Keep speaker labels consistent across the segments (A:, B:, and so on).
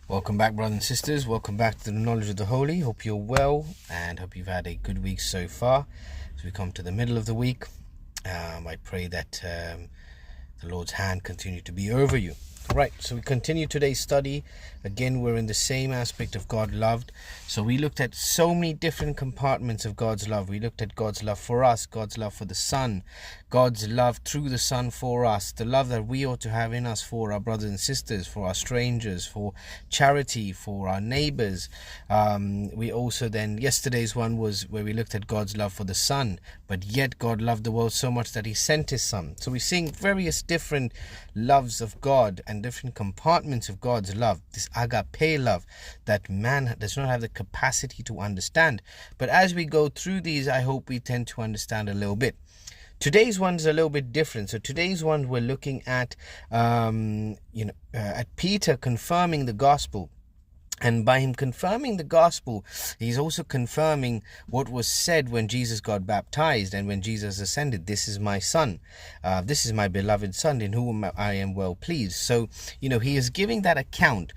A: Welcome back, brothers and sisters. Welcome back to the Knowledge of the Holy. Hope you're well and hope you've had a good week so far. As we come to the middle of the week, I pray that the Lord's hand continue to be over you. Right, so we continue today's study. Again, we're in the same aspect of God loved. So we looked at so many different compartments of God's love. We looked at God's love for us, God's love for the Son, God's love through the Son for us, the love that we ought to have in us for our brothers and sisters, for our strangers, for charity, for our neighbors. We also then, yesterday's one was where we looked at God's love for the Son, but yet God loved the world so much that he sent his Son. So we're seeing various different loves of God and different compartments of God's love, this agape love that man does not have the capacity to understand. But as we go through these, I hope we tend to understand a little bit. Today's one's a little bit different. So today's one we're looking at at Peter confirming the gospel. And by him confirming the gospel, he's also confirming what was said when Jesus got baptized and when Jesus ascended. This is my son. This is my beloved son in whom I am well pleased. So, he is giving that account.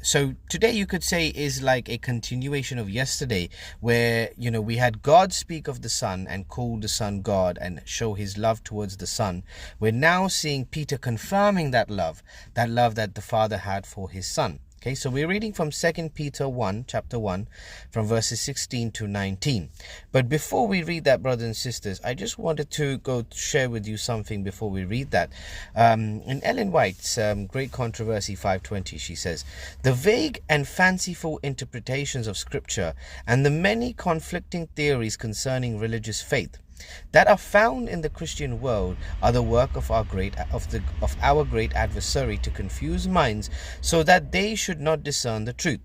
A: So today you could say is like a continuation of yesterday where, we had God speak of the Son and call the Son God and show his love towards the Son. We're now seeing Peter confirming that love that the Father had for his Son. Okay, so we're reading from 2 Peter 1, chapter 1, from verses 16 to 19. But before we read that, brothers and sisters, I just wanted to go share with you something before we read that. In Ellen White's Great Controversy 520, she says, "The vague and fanciful interpretations of Scripture and the many conflicting theories concerning religious faith that are found in the Christian world are the work of our great adversary to confuse minds so that they should not discern the truth.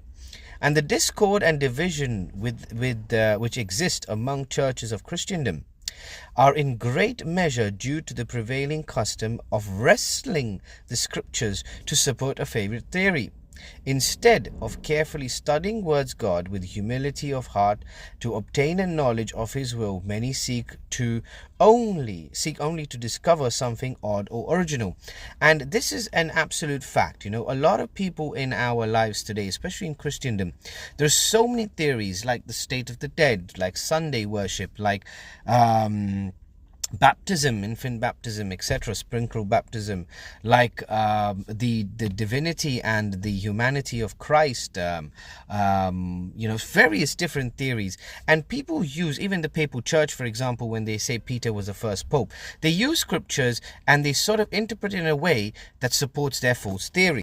A: And the discord and division which exist among churches of Christendom are in great measure due to the prevailing custom of wresting the Scriptures to support a favorite theory. Instead of carefully studying words God with humility of heart to obtain a knowledge of his will, many seek only to discover something odd or original." And this is an absolute fact. A lot of people in our lives today, especially in Christendom, there's so many theories like the state of the dead, like Sunday worship, like baptism, infant baptism, etc., sprinkle baptism, like the divinity and the humanity of Christ, various different theories. And people use, even the papal church, for example, when they say Peter was the first pope, they use scriptures and they sort of interpret it in a way that supports their false theory.